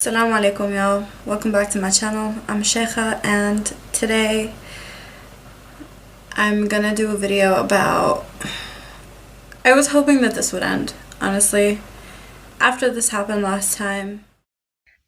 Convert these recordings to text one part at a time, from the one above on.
Assalamu alaikum y'all. Welcome back to my channel. I'm Sheikha and today I'm gonna do a video about I was hoping that this would end, honestly, after this happened last time.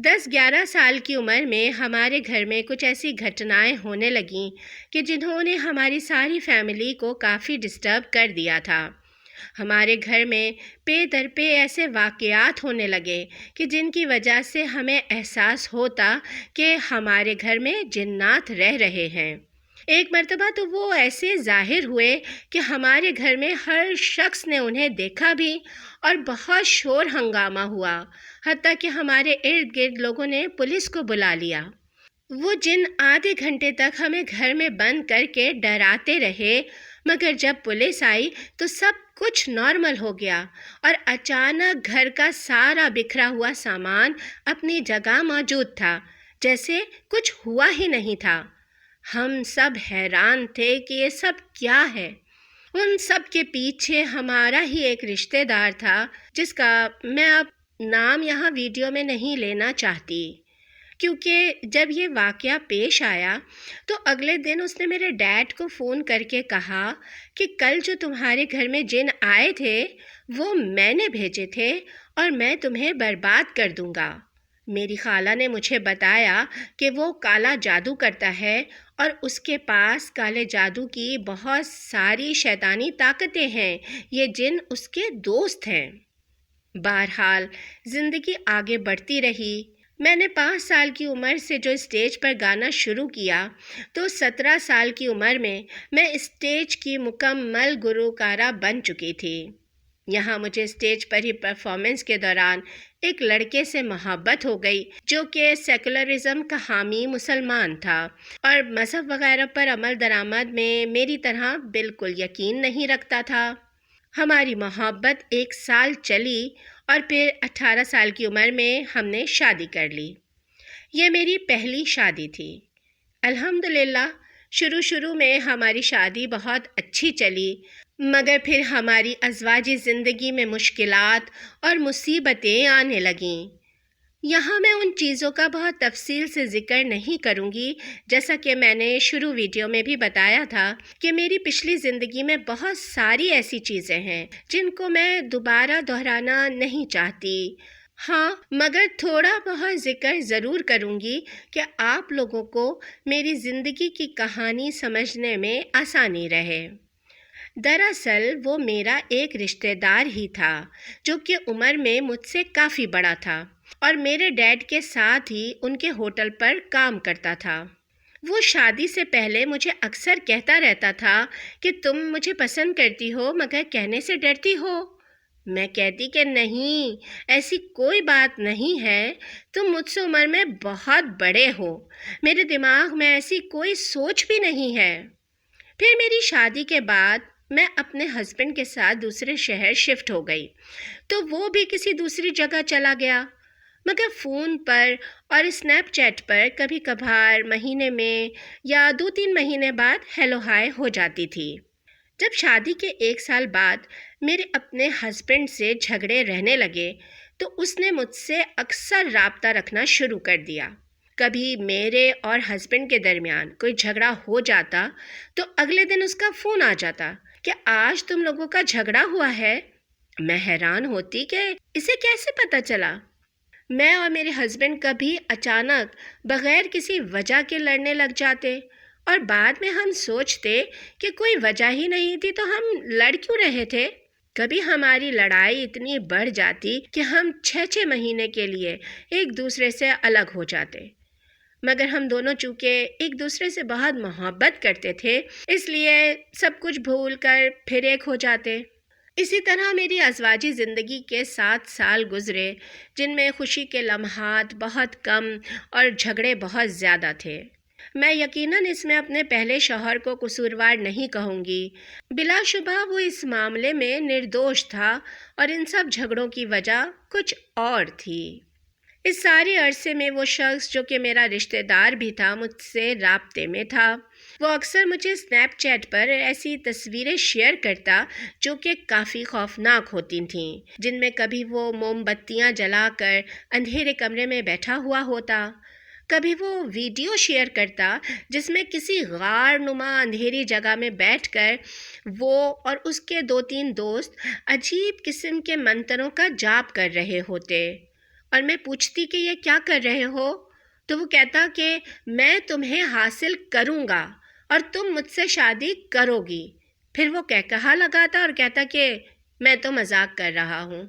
10-11 سال کی عمر میں ہمارے گھر میں کچھ ایسی گھٹنائیں ہونے لگیں کہ جنہوں نے ہماری ساری فیملی کو کافی ڈسٹرب کر دیا تھا۔ ہمارے گھر میں پے در پے ایسے واقعات ہونے لگے کہ جن کی وجہ سے ہمیں احساس ہوتا کہ ہمارے گھر میں جنات رہ رہے ہیں۔ ایک مرتبہ تو وہ ایسے ظاہر ہوئے کہ ہمارے گھر میں ہر شخص نے انہیں دیکھا بھی اور بہت شور ہنگامہ ہوا، حتیٰ کہ ہمارے ارد گرد لوگوں نے پولیس کو بلا لیا۔ وہ جن آدھے گھنٹے تک ہمیں گھر میں بند کر کے ڈراتے رہے، مگر جب پولیس آئی تو سب کچھ نارمل ہو گیا اور اچانک گھر کا سارا بکھرا ہوا سامان اپنی جگہ موجود تھا، جیسے کچھ ہوا ہی نہیں تھا۔ ہم سب حیران تھے کہ یہ سب کیا ہے۔ ان سب کے پیچھے ہمارا ہی ایک رشتہ دار تھا جس کا میں اب نام یہاں ویڈیو میں نہیں لینا چاہتی، کیونکہ جب یہ واقعہ پیش آیا تو اگلے دن اس نے میرے ڈیڈ کو فون کر کے کہا کہ کل جو تمہارے گھر میں جن آئے تھے وہ میں نے بھیجے تھے اور میں تمہیں برباد کر دوں گا۔ میری خالہ نے مجھے بتایا کہ وہ کالا جادو کرتا ہے اور اس کے پاس کالے جادو کی بہت ساری شیطانی طاقتیں ہیں، یہ جن اس کے دوست ہیں۔ بہرحال زندگی آگے بڑھتی رہی۔ میں نے 5 سال کی عمر سے جو اسٹیج پر گانا شروع کیا تو 17 سال کی عمر میں اسٹیج کی مکمل گلوکارہ بن چکی تھی۔ یہاں مجھے اسٹیج پر ہی پرفارمنس کے دوران ایک لڑکے سے محبت ہو گئی جو کہ سیکولرزم کا حامی مسلمان تھا اور مذہب وغیرہ پر عمل درآمد میں میری طرح بالکل یقین نہیں رکھتا تھا۔ ہماری محبت 1 سال چلی اور پھر 18 سال کی عمر میں ہم نے شادی کر لی۔ یہ میری پہلی شادی تھی۔ الحمدللہ شروع میں ہماری شادی بہت اچھی چلی، مگر پھر ہماری ازواجی زندگی میں مشکلات اور مصیبتیں آنے لگیں۔ یہاں میں ان چیزوں کا بہت تفصیل سے ذکر نہیں کروں گی، جیسا کہ میں نے شروع ویڈیو میں بھی بتایا تھا کہ میری پچھلی زندگی میں بہت ساری ایسی چیزیں ہیں جن کو میں دوبارہ دہرانا نہیں چاہتی۔ ہاں، مگر تھوڑا بہت ذکر ضرور کروں گی کہ آپ لوگوں کو میری زندگی کی کہانی سمجھنے میں آسانی رہے۔ دراصل وہ میرا ایک رشتہ دار ہی تھا جو کہ عمر میں مجھ سے کافی بڑا تھا اور میرے ڈیڈ کے ساتھ ہی ان کے ہوٹل پر کام کرتا تھا۔ وہ شادی سے پہلے مجھے اکثر کہتا رہتا تھا کہ تم مجھے پسند کرتی ہو مگر کہنے سے ڈرتی ہو۔ میں کہتی کہ نہیں، ایسی کوئی بات نہیں ہے، تم مجھ سے عمر میں بہت بڑے ہو، میرے دماغ میں ایسی کوئی سوچ بھی نہیں ہے۔ پھر میری شادی کے بعد میں اپنے ہسبینڈ کے ساتھ دوسرے شہر شفٹ ہو گئی تو وہ بھی کسی دوسری جگہ چلا گیا، مگر فون پر اور اسنیپ چیٹ پر کبھی کبھار مہینے میں یا 2-3 مہینے بعد ہیلو ہائے ہو جاتی تھی۔ جب شادی کے 1 سال بعد میرے اپنے ہسبینڈ سے جھگڑے رہنے لگے تو اس نے مجھ سے اکثر رابطہ رکھنا شروع کر دیا۔ کبھی میرے اور ہسبینڈ کے درمیان کوئی جھگڑا ہو جاتا تو اگلے دن اس کا فون آ جاتا کہ آج تم لوگوں کا جھگڑا ہوا ہے۔ میں حیران ہوتی کہ اسے کیسے پتہ چلا۔ میں اور میرے ہسبینڈ کبھی اچانک بغیر کسی وجہ کے لڑنے لگ جاتے اور بعد میں ہم سوچتے کہ کوئی وجہ ہی نہیں تھی تو ہم لڑ کیوں رہے تھے۔ کبھی ہماری لڑائی اتنی بڑھ جاتی کہ ہم 6 مہینے کے لیے ایک دوسرے سے الگ ہو جاتے، مگر ہم دونوں چونکہ ایک دوسرے سے بہت محبت کرتے تھے اس لیے سب کچھ بھول کر پھر ایک ہو جاتے۔ اسی طرح میری ازواجی زندگی کے 7 سال گزرے جن میں خوشی کے لمحات بہت کم اور جھگڑے بہت زیادہ تھے۔ میں یقیناً اس میں اپنے پہلے شوہر کو قصوروار نہیں کہوں گی، بلا شبہ وہ اس معاملے میں نردوش تھا اور ان سب جھگڑوں کی وجہ کچھ اور تھی۔ اس سارے عرصے میں وہ شخص جو کہ میرا رشتہ دار بھی تھا مجھ سے رابطے میں تھا۔ وہ اکثر مجھے اسنیپ چیٹ پر ایسی تصویریں شیئر کرتا جو کہ کافی خوفناک ہوتی تھیں، جن میں کبھی وہ موم بتیاں جلا کر اندھیرے کمرے میں بیٹھا ہوا ہوتا، کبھی وہ ویڈیو شیئر کرتا جس میں کسی غار نما اندھیری جگہ میں بیٹھ کر وہ اور اس کے 2-3 دوست عجیب قسم کے منتروں کا جاپ کر رہے ہوتے۔ اور میں پوچھتی کہ یہ کیا کر رہے ہو تو وہ کہتا کہ میں تمہیں حاصل کروں گا اور تم مجھ سے شادی کرو گی۔ پھر وہ کہا لگاتا اور کہتا کہ میں تو مذاق کر رہا ہوں۔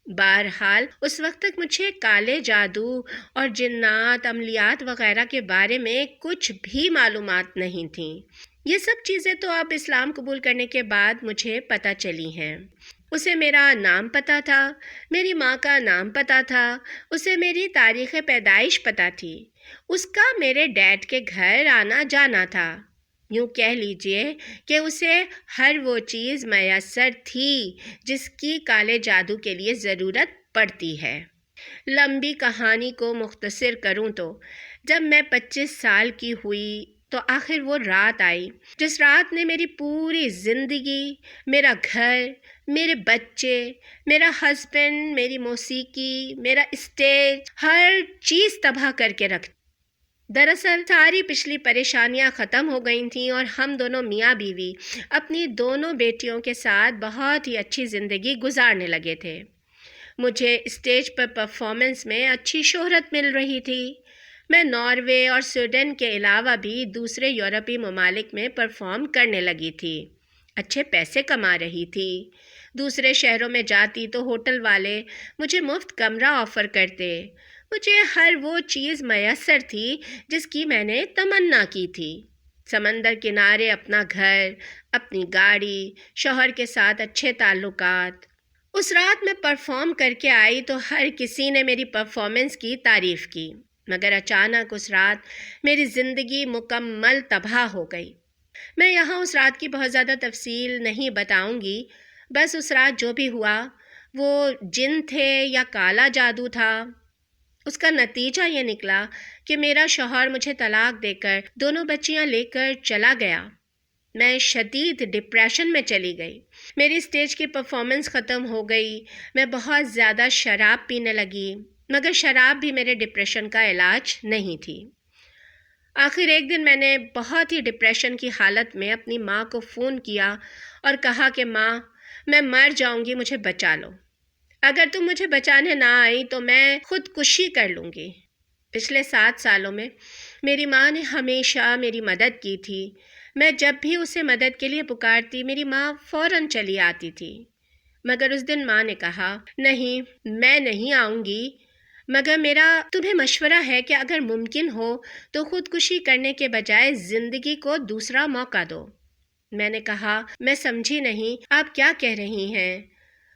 بہرحال اس وقت تک مجھے کالے جادو اور جنات، عملیات وغیرہ کے بارے میں کچھ بھی معلومات نہیں تھیں۔ یہ سب چیزیں تو اب اسلام قبول کرنے کے بعد مجھے پتہ چلی ہیں۔ اسے میرا نام پتہ تھا، میری ماں کا نام پتہ تھا، اسے میری تاریخ پیدائش پتہ تھی، اس کا میرے ڈیڈ کے گھر آنا جانا تھا۔ یوں کہہ لیجئے کہ اسے ہر وہ چیز میسر تھی جس کی کالے جادو کے لیے ضرورت پڑتی ہے۔ لمبی کہانی کو مختصر کروں تو جب میں 25 سال کی ہوئی تو آخر وہ رات آئی جس رات نے میری پوری زندگی، میرا گھر، میرے بچے، میرا ہسبینڈ، میری موسیقی، میرا اسٹیج، ہر چیز تباہ کر کے رکھ۔ دراصل ساری پچھلی پریشانیاں ختم ہو گئی تھیں اور ہم دونوں میاں بیوی اپنی دونوں بیٹیوں کے ساتھ بہت ہی اچھی زندگی گزارنے لگے تھے۔ مجھے اسٹیج پر پرفارمنس میں اچھی شہرت مل رہی تھی۔ میں ناروے اور سویڈن کے علاوہ بھی دوسرے یورپی ممالک میں پرفارم کرنے لگی تھی، اچھے پیسے کما رہی تھی۔ دوسرے شہروں میں جاتی تو ہوٹل والے مجھے مفت کمرہ آفر کرتے۔ مجھے ہر وہ چیز میسر تھی جس کی میں نے تمنا کی تھی۔ سمندر کنارے اپنا گھر، اپنی گاڑی، شوہر کے ساتھ اچھے تعلقات۔ اس رات میں پرفارم کر کے آئی تو ہر کسی نے میری پرفارمنس کی تعریف کی، مگر اچانک اس رات میری زندگی مکمل تباہ ہو گئی۔ میں یہاں اس رات کی بہت زیادہ تفصیل نہیں بتاؤں گی، بس اس رات جو بھی ہوا وہ جن تھے یا کالا جادو تھا۔ اس کا نتیجہ یہ نکلا کہ میرا شوہر مجھے طلاق دے کر دونوں بچیاں لے کر چلا گیا۔ میں شدید ڈپریشن میں چلی گئی۔ میری اسٹیج کی پرفارمنس ختم ہو گئی۔ میں بہت زیادہ شراب پینے لگی، مگر شراب بھی میرے ڈپریشن کا علاج نہیں تھی۔ آخر ایک دن میں نے بہت ہی ڈپریشن کی حالت میں اپنی ماں کو فون کیا اور کہا کہ ماں، میں مر جاؤں گی، مجھے بچا لو۔ اگر تم مجھے بچانے نہ آئی تو میں خودکشی کر لوں گی۔ پچھلے 7 سالوں میں میری ماں نے ہمیشہ میری مدد کی تھی۔ میں جب بھی اسے مدد کے لیے پکارتی میری ماں فوراً چلی آتی تھی، مگر اس دن ماں نے کہا نہیں، میں نہیں آؤں گی، مگر میرا تمہیں مشورہ ہے کہ اگر ممکن ہو تو خودکشی کرنے کے بجائے زندگی کو دوسرا موقع دو۔ میں نے کہا میں سمجھی نہیں، آپ کیا کہہ رہی ہیں؟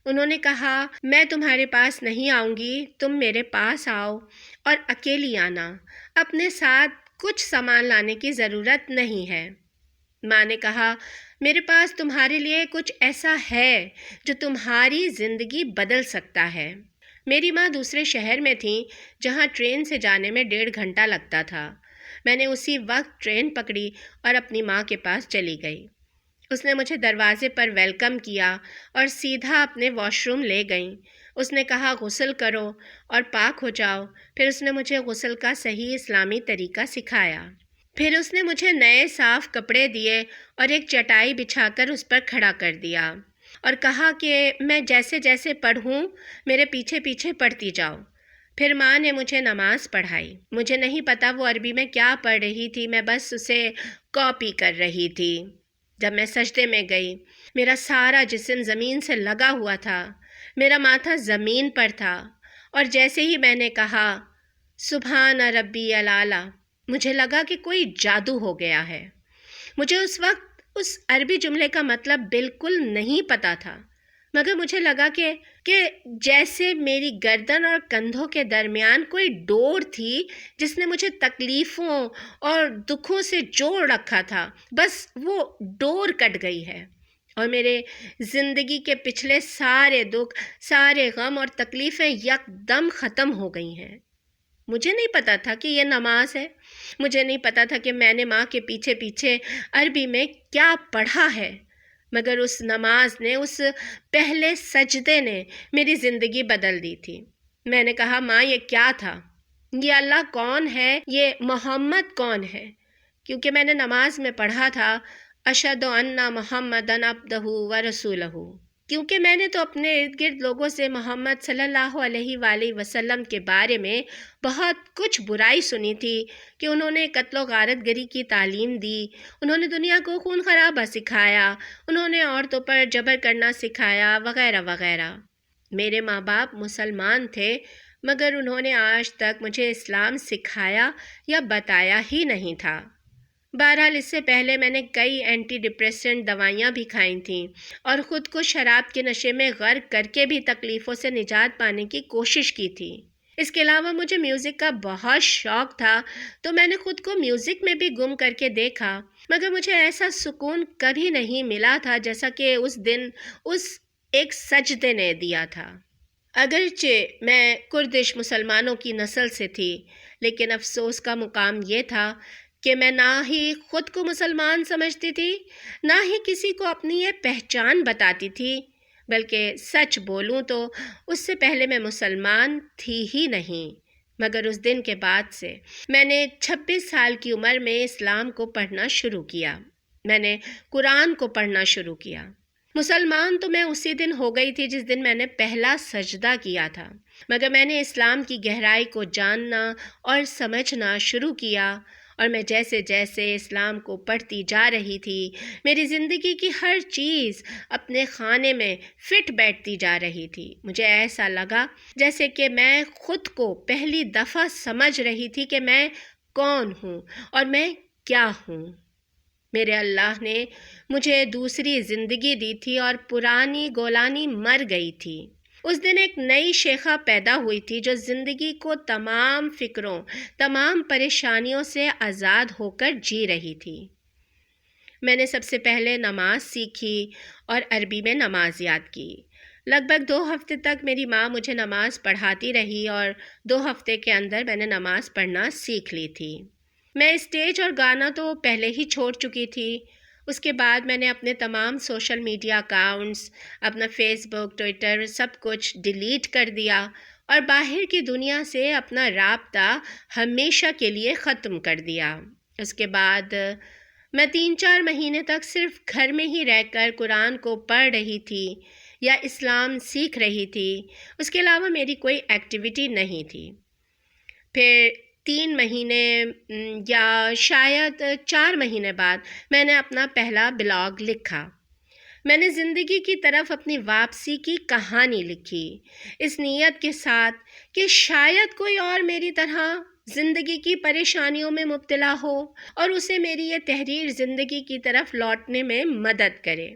انہوں نے کہا میں تمہارے پاس نہیں آؤں گی، تم میرے پاس آؤ اور اکیلی آنا، اپنے ساتھ کچھ سامان لانے کی ضرورت نہیں ہے۔ ماں نے کہا میرے پاس تمہارے لیے کچھ ایسا ہے جو تمہاری زندگی بدل سکتا ہے۔ میری ماں دوسرے شہر میں تھیں جہاں ٹرین سے جانے میں 1.5 گھنٹہ لگتا تھا۔ میں نے اسی وقت ٹرین پکڑی اور اپنی ماں کے پاس چلی گئی۔ اس نے مجھے دروازے پر ویلکم کیا اور سیدھا اپنے واش روم لے گئیں۔ اس نے کہا غسل کرو اور پاک ہو جاؤ۔ پھر اس نے مجھے غسل کا صحیح اسلامی طریقہ سکھایا۔ پھر اس نے مجھے نئے صاف کپڑے دیے اور ایک چٹائی بچھا کر اس پر کھڑا کر دیا اور کہا کہ میں جیسے جیسے پڑھوں میرے پیچھے پیچھے پڑھتی جاؤ۔ پھر ماں نے مجھے نماز پڑھائی۔ مجھے نہیں پتا وہ عربی میں کیا پڑھ رہی تھی، میں بس اسے کاپی کر رہی تھی۔ جب میں سجدے میں گئی، میرا سارا جسم زمین سے لگا ہوا تھا، میرا ماتھا زمین پر تھا، اور جیسے ہی میں نے کہا سبحان ربی الاعلی، مجھے لگا کہ کوئی جادو ہو گیا ہے۔ مجھے اس وقت اس عربی جملے کا مطلب بالکل نہیں پتا تھا، مگر مجھے لگا کہ جیسے میری گردن اور کندھوں کے درمیان کوئی ڈور تھی جس نے مجھے تکلیفوں اور دکھوں سے جوڑ رکھا تھا، بس وہ ڈور کٹ گئی ہے اور میرے زندگی کے پچھلے سارے دکھ، سارے غم اور تکلیفیں یکدم ختم ہو گئی ہیں۔ مجھے نہیں پتا تھا کہ یہ نماز ہے، مجھے نہیں پتا تھا کہ میں نے ماں کے پیچھے پیچھے عربی میں کیا پڑھا ہے، مگر اس نماز نے، اس پہلے سجدے نے میری زندگی بدل دی تھی۔ میں نے کہا ماں یہ کیا تھا؟ یہ اللہ کون ہے؟ یہ محمد کون ہے؟ کیونکہ میں نے نماز میں پڑھا تھا اشہد ان محمدً عبدہ ورسولہ۔ کیونکہ میں نے تو اپنے ارد گرد لوگوں سے محمد صلی اللہ علیہ وآلہ وسلم کے بارے میں بہت کچھ برائی سنی تھی کہ انہوں نے قتل و غارت گری کی تعلیم دی، انہوں نے دنیا کو خون خرابہ سکھایا، انہوں نے عورتوں پر جبر کرنا سکھایا وغیرہ وغیرہ۔ میرے ماں باپ مسلمان تھے مگر انہوں نے آج تک مجھے اسلام سکھایا یا بتایا ہی نہیں تھا۔ بہرحال اس سے پہلے میں نے کئی اینٹی ڈپریسنٹ دوائیاں بھی کھائی تھیں اور خود کو شراب کے نشے میں غرق کر کے بھی تکلیفوں سے نجات پانے کی کوشش کی تھی۔ اس کے علاوہ مجھے میوزک کا بہت شوق تھا تو میں نے خود کو میوزک میں بھی گم کر کے دیکھا، مگر مجھے ایسا سکون کبھی نہیں ملا تھا جیسا کہ اس دن اس ایک سجدے نے دیا تھا۔ اگرچہ میں کردش مسلمانوں کی نسل سے تھی، لیکن افسوس کا مقام یہ تھا کہ میں نہ ہی خود کو مسلمان سمجھتی تھی، نہ ہی کسی کو اپنی یہ پہچان بتاتی تھی، بلکہ سچ بولوں تو اس سے پہلے میں مسلمان تھی ہی نہیں۔ مگر اس دن کے بعد سے میں نے 26 سال کی عمر میں اسلام کو پڑھنا شروع کیا، میں نے قرآن کو پڑھنا شروع کیا۔ مسلمان تو میں اسی دن ہو گئی تھی جس دن میں نے پہلا سجدہ کیا تھا، مگر میں نے اسلام کی گہرائی کو جاننا اور سمجھنا شروع کیا، اور میں جیسے جیسے اسلام کو پڑھتی جا رہی تھی میری زندگی کی ہر چیز اپنے خانے میں فٹ بیٹھتی جا رہی تھی۔ مجھے ایسا لگا جیسے کہ میں خود کو پہلی دفعہ سمجھ رہی تھی کہ میں کون ہوں اور میں کیا ہوں۔ میرے اللہ نے مجھے دوسری زندگی دی تھی اور پرانی گولانی مر گئی تھی۔ اس دن ایک نئی شیخہ پیدا ہوئی تھی جو زندگی کو تمام فکروں، تمام پریشانیوں سے آزاد ہو کر جی رہی تھی۔ میں نے سب سے پہلے نماز سیکھی اور عربی میں نماز یاد کی۔ لگ بھگ 2 ہفتے تک میری ماں مجھے نماز پڑھاتی رہی اور 2 ہفتے کے اندر میں نے نماز پڑھنا سیکھ لی تھی۔ میں اسٹیج اور گانا تو پہلے ہی چھوڑ چکی تھی۔ اس کے بعد میں نے اپنے تمام سوشل میڈیا اکاؤنٹس، اپنا فیس بک، ٹویٹر، سب کچھ ڈیلیٹ کر دیا اور باہر کی دنیا سے اپنا رابطہ ہمیشہ کے لیے ختم کر دیا۔ اس کے بعد میں 3-4 مہینے تک صرف گھر میں ہی رہ کر قرآن کو پڑھ رہی تھی یا اسلام سیکھ رہی تھی۔ اس کے علاوہ میری کوئی ایکٹیویٹی نہیں تھی۔ پھر 3 مہینے یا شاید 4 مہینے بعد میں نے اپنا پہلا بلاگ لکھا۔ میں نے زندگی کی طرف اپنی واپسی کی کہانی لکھی، اس نیت کے ساتھ کہ شاید کوئی اور میری طرح زندگی کی پریشانیوں میں مبتلا ہو اور اسے میری یہ تحریر زندگی کی طرف لوٹنے میں مدد کرے۔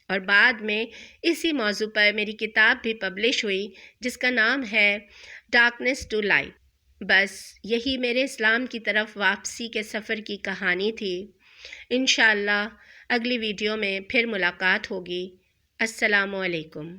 اور بعد میں اسی موضوع پر میری کتاب بھی پبلش ہوئی جس کا نام ہے ڈارکنیس ٹو لائٹ۔ بس یہی میرے اسلام کی طرف واپسی کے سفر کی کہانی تھی۔ انشاءاللہ اگلی ویڈیو میں پھر ملاقات ہوگی۔ السلام علیکم۔